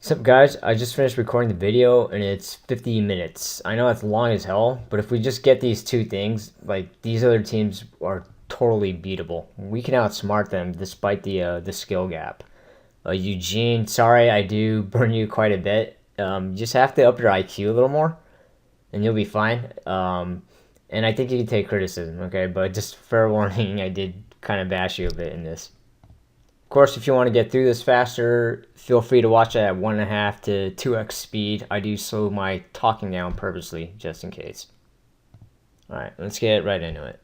What's up, guys? I just finished recording the video and it's 50 minutes. I know it's long as hell, but if we just get these two things, like these other teams are totally beatable. We can outsmart them despite the skill gap. Eugene, sorry I do burn you quite a bit. You just have to up your IQ a little more, and you'll be fine. And I think you can take criticism, okay? But just fair warning, I did kind of bash you a bit in this. Of course, if you want to get through this faster, feel free to watch it at 1.5 to 2x speed. I do slow my talking down purposely, just in case. Alright, let's get right into it.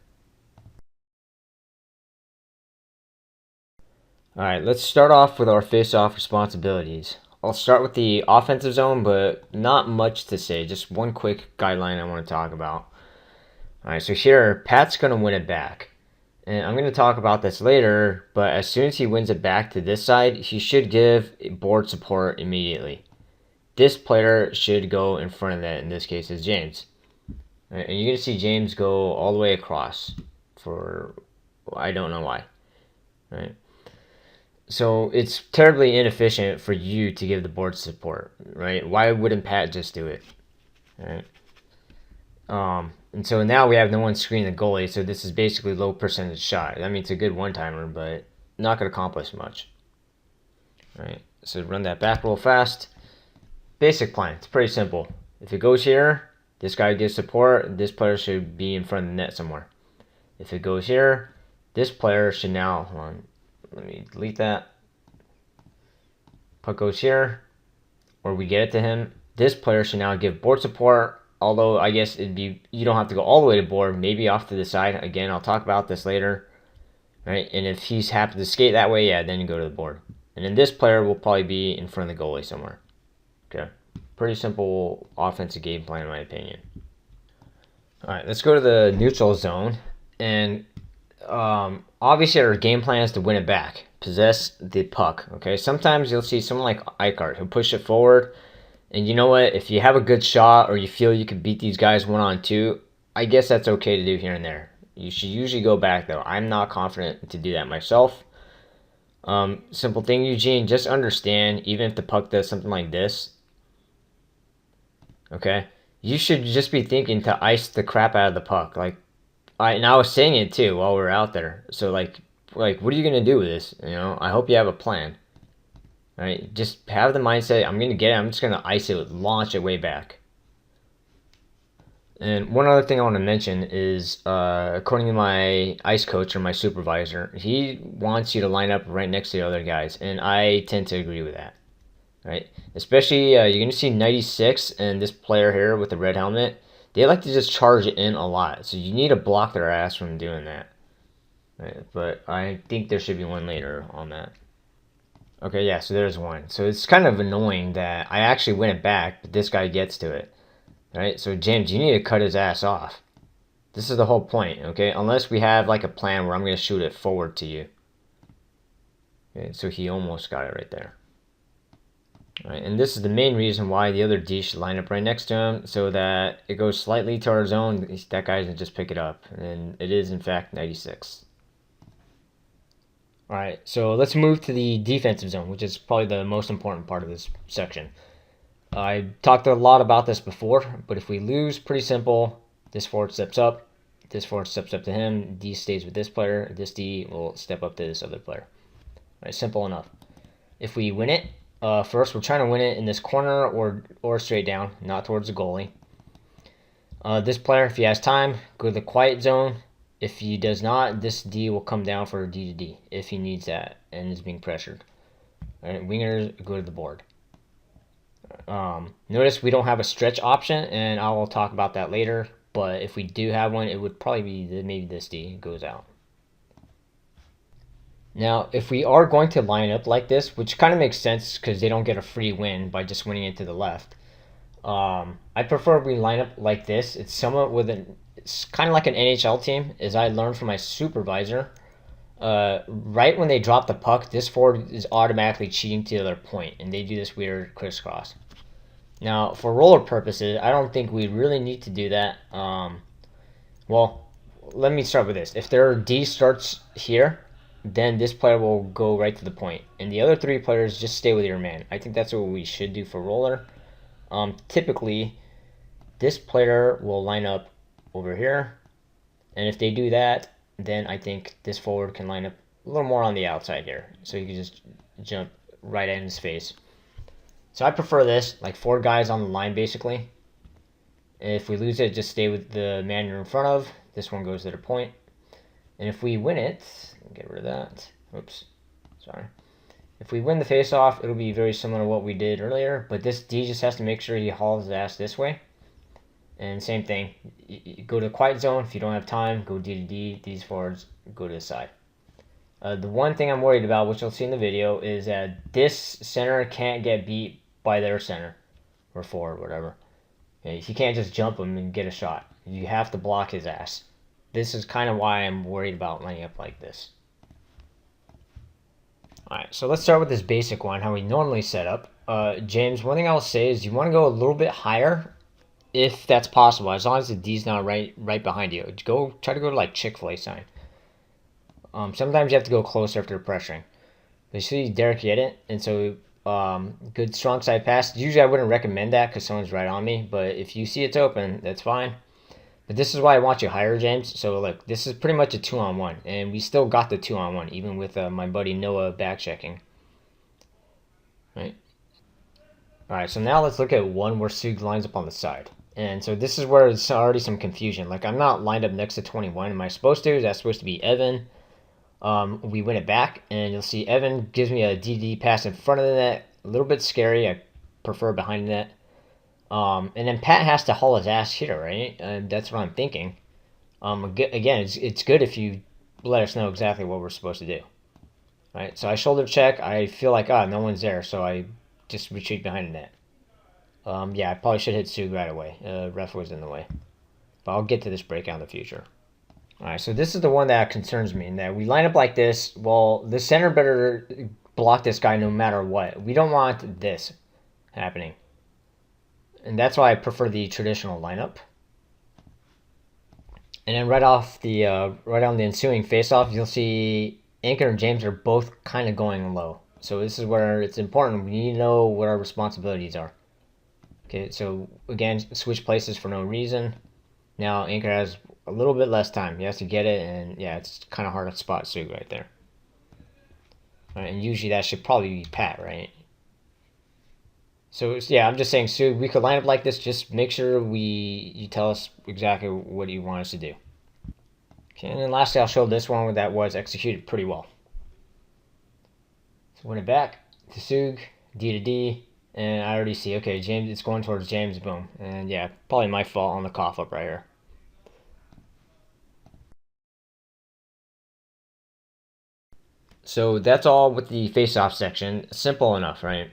Alright, let's start off with our face-off responsibilities. I'll start with the offensive zone, but not much to say. Just one quick guideline I want to talk about. Alright, so here, Pat's going to win it back. And I'm going to talk about this later, but as soon as he wins it back to this side, he should give board support immediately. This player should go in front of that, in this case is James. Right, and you're going to see James go all the way across for, I don't know why. Right? So it's terribly inefficient for you to give the board support, right? Why wouldn't Pat just do it? Right? And so now we have no one screening the goalie, so this is basically low percentage shot. I mean, it's a good one-timer, but not going to accomplish much. All right, so run that back real fast. Basic plan, it's pretty simple. If it goes here, this guy gives support, this player should be in front of the net somewhere. If it goes here, this player should now, hold on, let me delete that. Puck goes here, or we get it to him. This player should now give board support. Although I guess it'd be, you don't have to go all the way to board, maybe off to the side. Again, I'll talk about this later, right? And if he's happy to skate that way, yeah, then you go to the board. And then this player will probably be in front of the goalie somewhere. Okay, pretty simple offensive game plan in my opinion. All right, let's go to the neutral zone. And obviously our game plan is to win it back, possess the puck. Okay, sometimes you'll see someone like Eichart who push it forward. And you know what? If you have a good shot or you feel you can beat these guys 1-on-2, I guess that's okay to do here and there. You should usually go back, though. I'm not confident to do that myself. Simple thing, Eugene, just understand, even if the puck does something like this, okay, you should just be thinking to ice the crap out of the puck. And I was saying it, too, while we were out there. So, what are you going to do with this? You know, I hope you have a plan. Right, just have the mindset, I'm going to get it, I'm just going to ice it, launch it way back. And one other thing I want to mention is, according to my ice coach or my supervisor, he wants you to line up right next to the other guys, and I tend to agree with that. Right, especially, you're going to see 96 and this player here with the red helmet, they like to just charge it in a lot, so you need to block their ass from doing that. Right, but I think there should be one later on that. Okay, yeah, so there's one. So it's kind of annoying that I actually win it back, but this guy gets to it. Right? So, James, you need to cut his ass off. This is the whole point, okay? Unless we have, like, a plan where I'm going to shoot it forward to you. Okay, so he almost got it right there. All right, and this is the main reason why the other D should line up right next to him, so that it goes slightly to our zone. That guy doesn't just pick it up. And it is, in fact, 96. All right, so let's move to the defensive zone, which is probably the most important part of this section. I talked a lot about this before, but if we lose, pretty simple. This forward steps up. This forward steps up to him. D stays with this player. This D will step up to this other player. All right, simple enough. If we win it, first we're trying to win it in this corner or straight down, not towards the goalie. This player, if he has time, go to the quiet zone. If he does not, this D will come down for D to D if he needs that and is being pressured. All right, wingers go to the board. Notice we don't have a stretch option, and I will talk about that later. But if we do have one, it would probably be maybe this D goes out. Now, if we are going to line up like this, which kind of makes sense because they don't get a free win by just winning it to the left. I prefer we line up like this. It's somewhat it's kind of like an NHL team, as I learned from my supervisor. Right when they drop the puck, this forward is automatically cheating to the other point, and they do this weird crisscross. Now, for roller purposes, I don't think we really need to do that. Well, let me start with this. If their D starts here, then this player will go right to the point, and the other 3 players just stay with your man. I think that's what we should do for roller. Typically, this player will line up over here, and if they do that, then I think this forward can line up a little more on the outside here, so you can just jump right in his face. So I prefer this, like 4 guys on the line basically. If we lose it, just stay with the man you're in front of. This one goes to the point. And if we win it, get rid of that. Oops, sorry. If we win the face-off, it'll be very similar to what we did earlier, but this D just has to make sure he hauls his ass this way. And same thing, you go to the quiet zone. If you don't have time, go D to D. These forwards go to the side. The one thing I'm worried about, which you'll see in the video, is that this center can't get beat by their center or forward, whatever. Okay, you can't just jump him and get a shot. You have to block his ass. This is kind of why I'm worried about lining up like this. Alright, so let's start with this basic one, how we normally set up. James, one thing I'll say is you want to go a little bit higher if that's possible, as long as the D's not right behind you. Try to go to like Chick-fil-A sign. Sometimes you have to go closer after pressuring. But you see Derek get it, and so good strong side pass. Usually I wouldn't recommend that because someone's right on me, but if you see it's open, that's fine. But this is why I want you higher, James. So look, this is pretty much a 2-on-1, and we still got the 2-on-1, even with my buddy Noah back checking. Right. All right, so now let's look at one where Sug lines up on the side. And so this is where it's already some confusion. Like, I'm not lined up next to 21. Am I supposed to? Is that supposed to be Evan? We win it back, and you'll see Evan gives me a DD pass in front of the net. A little bit scary. I prefer behind the net. And then Pat has to haul his ass here, right? That's what I'm thinking. Again, it's good if you let us know exactly what we're supposed to do. Right? So I shoulder check. I feel like, no one's there, so I just retreat behind the net. Yeah, I probably should hit Sug right away. Ref was in the way. But I'll get to this breakout in the future. Alright, so this is the one that concerns me, in that we line up like this. Well, the center better block this guy no matter what. We don't want this happening. And that's why I prefer the traditional lineup. And then right on the ensuing face-off, you'll see Anchor and James are both kind of going low. So this is where it's important. We need to know what our responsibilities are. Okay, so again, switch places for no reason. Now Anchor has a little bit less time. He has to get it, and yeah, it's kind of hard to spot Sug right there. All right, and usually that should probably be Pat, right? So yeah, I'm just saying, Sug, we could line up like this. Just make sure you tell us exactly what you want us to do. Okay, and then lastly, I'll show this one that was executed pretty well. So win it back to Sug, D to D, and I already see, okay, James, it's going towards James, boom. And yeah, probably my fault on the cough up right here. So that's all with the face-off section. Simple enough, right?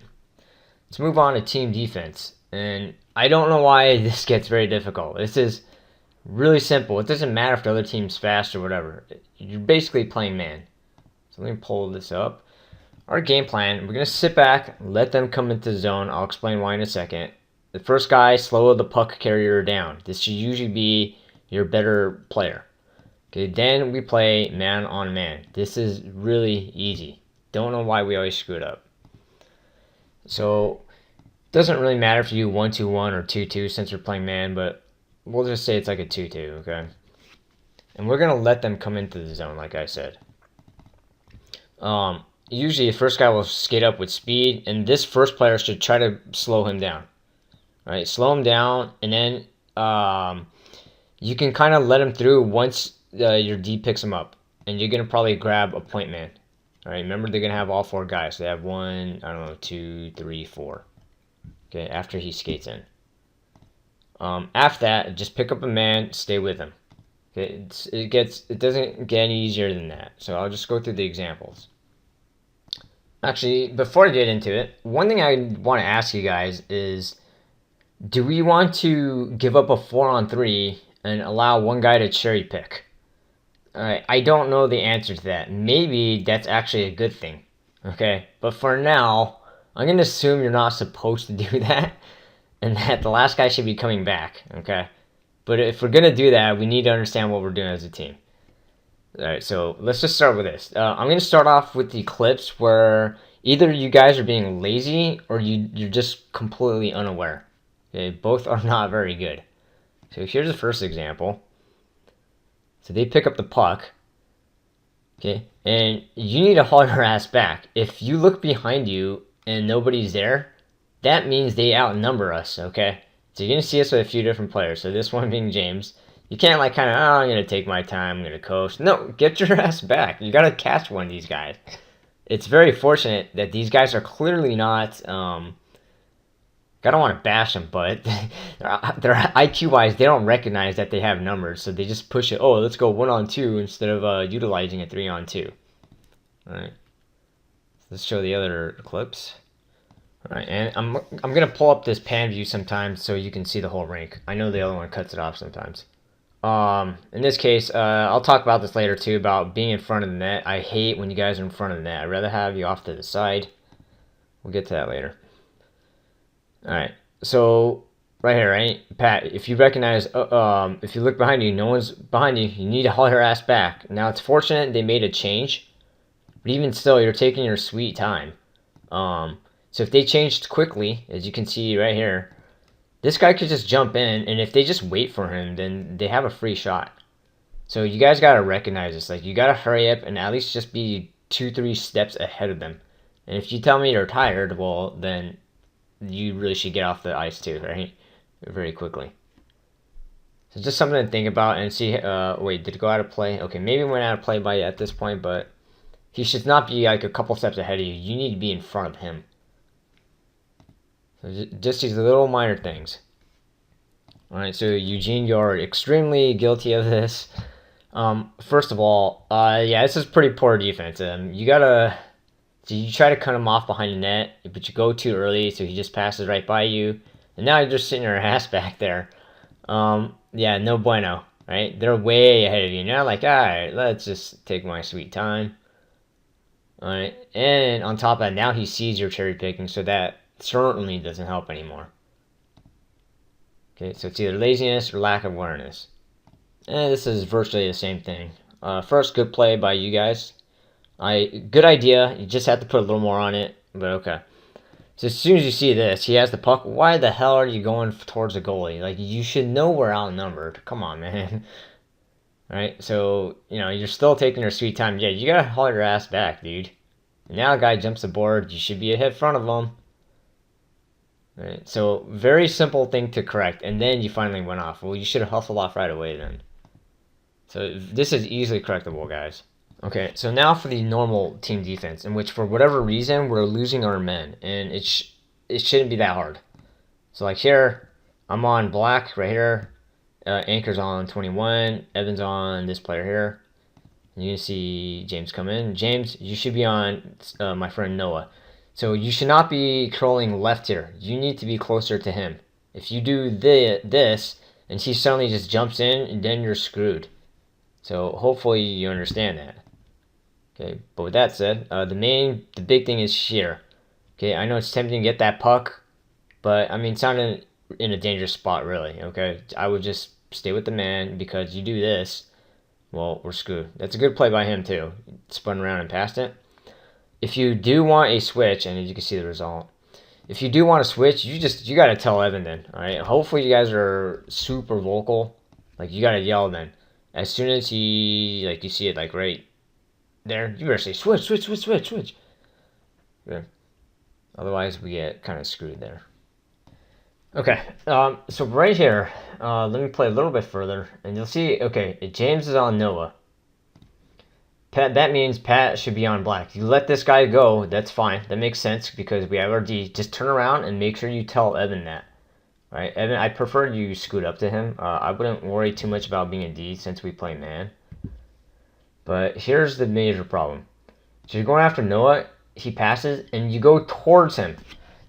Let's move on to team defense. And I don't know why this gets very difficult. This is really simple. It doesn't matter if the other team's fast or whatever. You're basically playing man. So let me pull this up. Our game plan, we're going to sit back, let them come into the zone. I'll explain why in a second. The first guy, slow the puck carrier down. This should usually be your better player. Okay, then we play man on man. This is really easy. Don't know why we always screw it up. So, it doesn't really matter if you do 1-2-1 or 2-2 since we're playing man, but we'll just say it's like a 2-2, okay? And we're going to let them come into the zone, like I said. Usually the first guy will skate up with speed, and this first player should try to slow him down. All right, slow him down, and then you can kind of let him through once your D picks him up, and you're going to probably grab a point man. All right, remember they're going to have all 4 guys. They have 1, 2, 3, 4. Okay, after he skates in. After that, just pick up a man, stay with him. Okay, it doesn't get any easier than that. So I'll just go through the examples. Actually, before I get into it, one thing I want to ask you guys is, do we want to give up a 4-on-3 and allow one guy to cherry pick? Alright, I don't know the answer to that. Maybe that's actually a good thing. Okay, but for now, I'm going to assume you're not supposed to do that, and that the last guy should be coming back. Okay, but if we're going to do that, we need to understand what we're doing as a team. All right, so let's just start with this. I'm going to start off with the clips where either you guys are being lazy or you're just completely unaware. Okay, both are not very good. So here's the first example. So they pick up the puck, okay, and you need to haul your ass back. If you look behind you and nobody's there, that means they outnumber us, okay? So you're going to see us with a few different players. So this one being James. You can't like kind of, oh, I'm going to take my time, I'm going to coast. No, get your ass back. You got to catch one of these guys. It's very fortunate that these guys are clearly not, I don't want to bash them, but their IQ wise, they don't recognize that they have numbers. So they just push it, oh, let's go 1-on-2 instead of utilizing a 3-on-2. All right. Let's show the other clips. All right, and I'm gonna pull up this pan view sometimes so you can see the whole rink. I know the other one cuts it off sometimes. In this case, I'll talk about this later too, about being in front of the net. I hate when you guys are in front of the net. I'd rather have you off to the side. We'll get to that later. All right, so right here, right, Pat. If you recognize, if you look behind you, no one's behind you. You need to haul your ass back. Now it's fortunate they made a change, but even still, you're taking your sweet time. So if they changed quickly, as you can see right here, this guy could just jump in, and if they just wait for him, then they have a free shot. So you guys gotta recognize this. Like, you gotta hurry up and at least just be 2-3 steps ahead of them. And if you tell me you're tired, well, then you really should get off the ice too, right? Very quickly. So just something to think about and see. Wait, did it go out of play? Okay, maybe it went out of play by at this point, but he should not be like a couple steps ahead of you. You need to be in front of him. So just these little minor things. All right, so Eugene, you're extremely guilty of this. First of all, yeah, this is pretty poor defense. You try to cut him off behind the net, but you go too early, so he just passes right by you, and now you're just sitting your ass back there. Yeah, no bueno, right? They're way ahead of you. Now, like, all right, let's just take my sweet time. All right, and on top of that, now he sees you're cherry picking, so that certainly doesn't help anymore. Okay, so it's either laziness or lack of awareness. And this is virtually the same thing. First, good play by you guys. Good idea. You just have to put a little more on it, but okay. So as soon as you see this, he has the puck. Why the hell are you going towards the goalie? Like, you should know we're outnumbered. Come on, man. All right, so, you're still taking your sweet time. Yeah, you gotta haul your ass back, dude. And now a guy jumps aboard. You should be ahead front of him. Right, so very simple thing to correct, and then you finally went off. Well, you should have hustled off right away then. So this is easily correctable, guys. Okay, so now for the normal team defense, in which for whatever reason we're losing our men, and it shouldn't be that hard. So like here, I'm on black right here, Anchor's on 21, Evan's on this player here. And you can see James come in. James, you should be on my friend Noah. So you should not be curling left here. You need to be closer to him. If you do this, and he suddenly just jumps in, then you're screwed. So hopefully you understand that. Okay, but with that said, the big thing is here. Okay, I know it's tempting to get that puck, but I mean, it's not in a dangerous spot really. Okay, I would just stay with the man, because you do this, well, we're screwed. That's a good play by him too. Spun around and passed it. If you do want a switch, and as you can see the result, if you do want to switch, you got to tell Evan then, all right? Hopefully you guys are super vocal. Like, you got to yell then. As soon as you see it, like, right there, you better say, switch. Yeah. Otherwise, we get kind of screwed there. Okay, so right here, let me play a little bit further, and you'll see, okay, James is on Noah. That means Pat should be on black. You let this guy go, that's fine. That makes sense because we have our D. Just turn around and make sure you tell Evan that. All right, Evan, I prefer you scoot up to him. I wouldn't worry too much about being a D since we play man. But here's the major problem. So you're going after Noah, he passes, and you go towards him.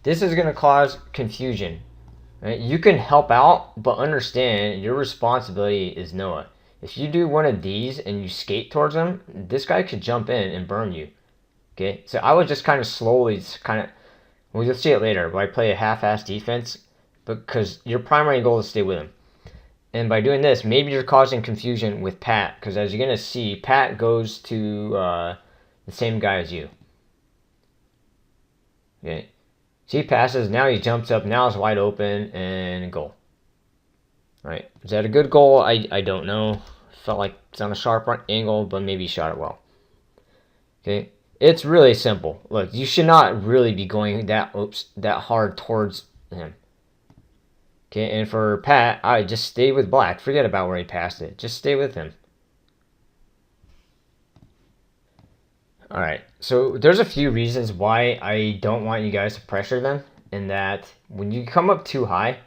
This is going to cause confusion. Right? You can help out, but understand your responsibility is Noah. If you do one of these and you skate towards him, this guy could jump in and burn you. Okay, so I would just kind of slowly, well, you'll see it later, but I play a half-ass defense because your primary goal is to stay with him. And by doing this, maybe you're causing confusion with Pat, because as you're going to see, Pat goes to the same guy as you. Okay. See, passes, now he jumps up, now it's wide open, and goal. Alright, is that a good goal? I don't know. Felt like it's on a sharp angle, but maybe he shot it well. Okay, it's really simple. Look, you should not really be going that hard towards him. Okay, and for Pat, I just stay with black. Forget about where he passed it. Just stay with him. Alright, so there's a few reasons why I don't want you guys to pressure them. In that, when you come up too high,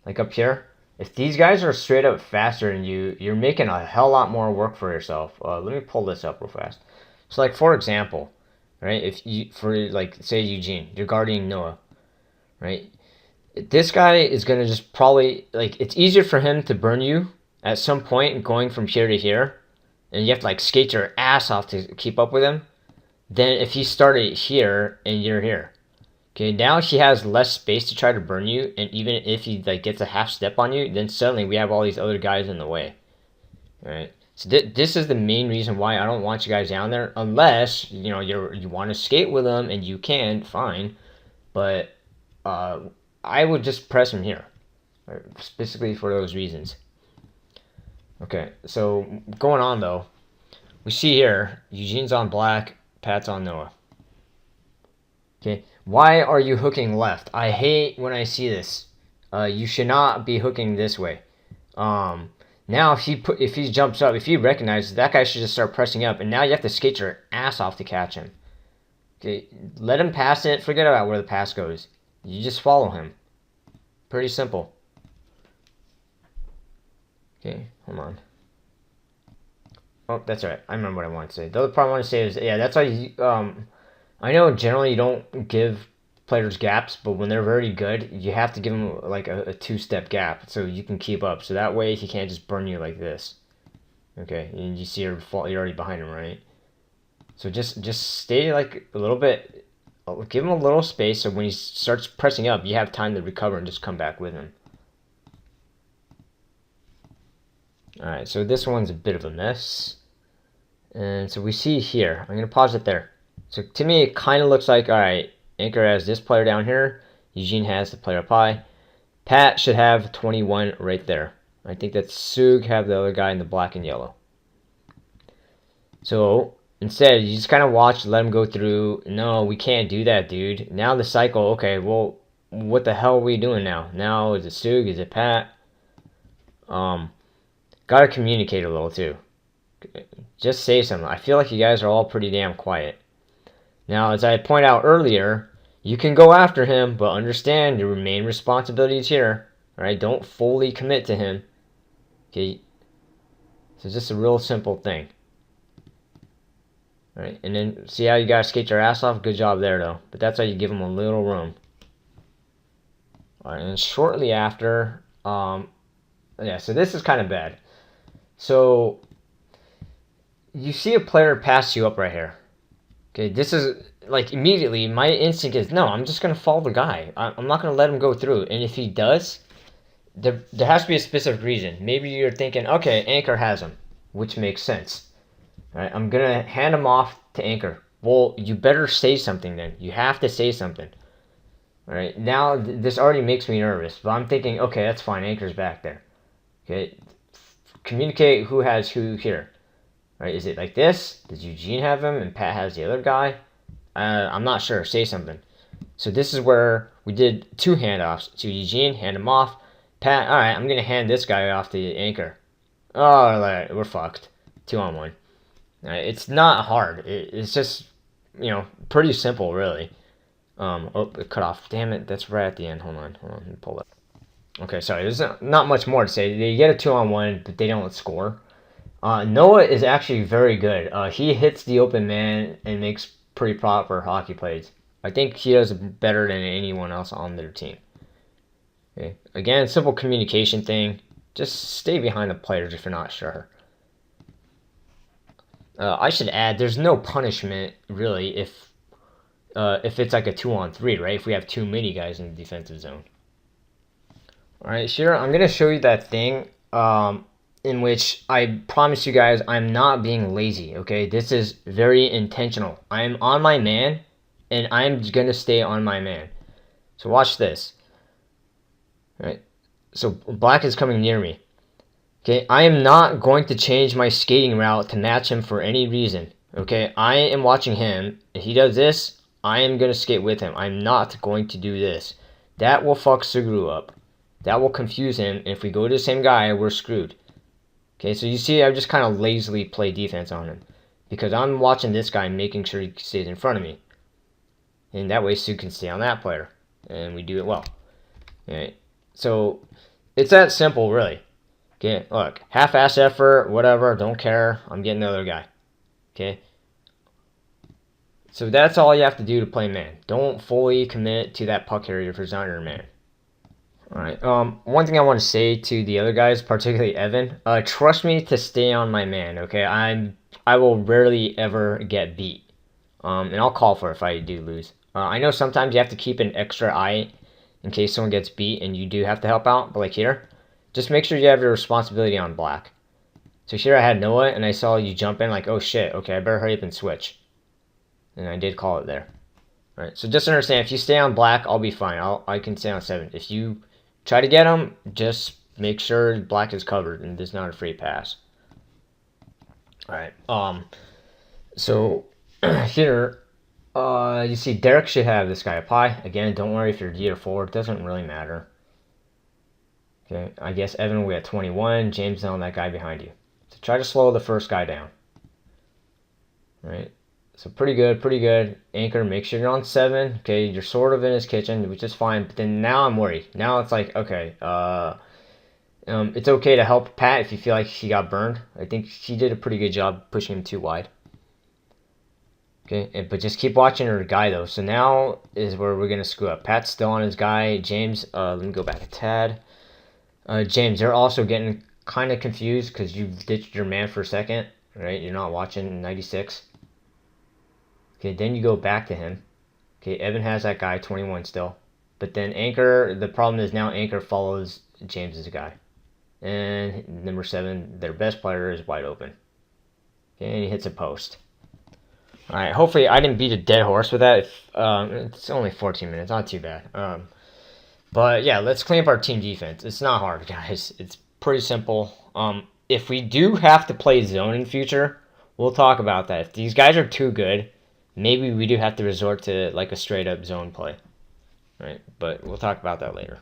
like up here, if these guys are straight up faster than you, you're making a hell lot more work for yourself. Let me pull this up real fast. So like, for example, right, if you, for like, say Eugene, you're guarding Noah, right? This guy is going to just probably, like, it's easier for him to burn you at some point going from here to here, and you have to, like, skate your ass off to keep up with him, than if he started here and you're here. Okay, now he has less space to try to burn you, and even if he, like, gets a half step on you, then suddenly we have all these other guys in the way. Alright, so this is the main reason why I don't want you guys down there, unless, you know, you want to skate with them, and you can, fine, but, I would just press him here, right, specifically for those reasons. Okay, so going on though, we see here, Eugene's on black, Pat's on Noah. Okay, why are you hooking left? I hate when I see this. You should not be hooking this way. Now if he jumps up, if he recognizes, that guy should just start pressing up, and now you have to skate your ass off to catch him. Okay, let him pass it, forget about where the pass goes. You just follow him. Pretty simple. Okay, hold on. Oh, that's alright. I remember what I wanted to say. The other part I want to say is, yeah, that's why you, I know generally you don't give players gaps, but when they're very good, you have to give them like a two-step gap so you can keep up. So that way he can't just burn you like this. Okay, and you see you're already behind him, right? So just stay like a little bit, give him a little space so when he starts pressing up, you have time to recover and just come back with him. Alright, so this one's a bit of a mess. And so we see here, I'm going to pause it there. So to me, it kind of looks like, alright, Anchor has this player down here. Eugene has the player up high. Pat should have 21 right there. I think that Sug have the other guy in the black and yellow. So instead, you just kind of watch, let him go through. No, we can't do that, dude. Now the cycle, okay, well, what the hell are we doing now? Now, is it Sug? Is it Pat? Gotta communicate a little, too. Just say something. I feel like you guys are all pretty damn quiet. Now, as I pointed out earlier, you can go after him, but understand your main responsibility is here. Alright, don't fully commit to him. Okay? So it's just a real simple thing. Alright, and then see how you guys skate your ass off? Good job there, though. But that's how you give him a little room. Alright, and shortly after, yeah, so this is kind of bad. So, you see a player pass you up right here. Okay, this is, like, immediately, my instinct is, no, I'm just going to follow the guy. I'm not going to let him go through. And if he does, there has to be a specific reason. Maybe you're thinking, okay, Anchor has him, which makes sense. All right, I'm going to hand him off to Anchor. Well, you better say something then. You have to say something. All right, now this already makes me nervous. But I'm thinking, okay, that's fine. Anchor's back there. Okay, communicate who has who here. Right, is it like this? Does Eugene have him and Pat has the other guy? I'm not sure. Say something. So this is where we did two handoffs. To Eugene, hand him off. Pat, alright, I'm going to hand this guy off to Anchor. Oh, we're fucked. 2-on-1. Right, it's not hard. It's just, you know, pretty simple, really. Oh, it cut off. Damn it, that's right at the end. Hold on, let me pull it. Okay, sorry, there's not much more to say. They get a 2-on-1, but they don't score. Noah is actually very good. He hits the open man and makes pretty proper hockey plays. I think he does better than anyone else on their team. Okay. Again, simple communication thing. Just stay behind the players if you're not sure. I should add, there's no punishment really if it's like a 2-on-3, right? If we have too many guys in the defensive zone. All right, sure. I'm gonna show you that thing in which I promise you guys I'm not being lazy, okay? This is very intentional. I'm on my man, and I'm going to stay on my man. So watch this. All right? So black is coming near me. Okay, I am not going to change my skating route to match him for any reason. Okay, I am watching him. If he does this, I am going to skate with him. I'm not going to do this. That will fuck Suguru up. That will confuse him. And if we go to the same guy, we're screwed. Okay, so you see I just kind of lazily play defense on him. Because I'm watching this guy making sure he stays in front of me. And that way Sug can stay on that player. And we do it well. Okay, so it's that simple, really. Okay, look, half-ass effort, whatever, don't care. I'm getting the other guy. Okay? So that's all you have to do to play man. Don't fully commit to that puck carrier if it's not your man. Alright, one thing I want to say to the other guys, particularly Evan, trust me to stay on my man, okay? I will rarely ever get beat. And I'll call for it if I do lose. I know sometimes you have to keep an extra eye in case someone gets beat and you do have to help out, but like here, just make sure you have your responsibility on black. So here I had Noah, and I saw you jump in like, oh shit, okay, I better hurry up and switch. And I did call it there. Alright, so just understand, if you stay on black, I'll be fine. I can stay on 7. If you try to get him, just make sure black is covered and there's not a free pass. Alright, so here, you see Derek should have this guy up high. Again, don't worry if you're D or 4, it doesn't really matter. Okay, I guess Evan will be at 21. James on that guy behind you. So try to slow the first guy down. All right. So pretty good, pretty good. Anchor, make sure you're on 7. Okay, you're sort of in his kitchen, which is fine. But then now I'm worried. Now it's like, okay, it's okay to help Pat if you feel like he got burned. I think she did a pretty good job pushing him too wide. Okay, but just keep watching her guy though. So now is where we're gonna screw up. Pat's still on his guy. James, let me go back a tad. James, they're also getting kind of confused because you ditched your man for a second, right? You're not watching 96. Okay, then you go back to him. Okay, Evan has that guy, 21 still. But then Anchor, the problem is now Anchor follows James's guy. And number 7, their best player, is wide open. Okay, and he hits a post. Alright, hopefully I didn't beat a dead horse with that. It's only 14 minutes, not too bad. But yeah, let's clean up our team defense. It's not hard, guys. It's pretty simple. If we do have to play zone in future, we'll talk about that. If these guys are too good, maybe we do have to resort to like a straight up zone play. Right? But we'll talk about that later.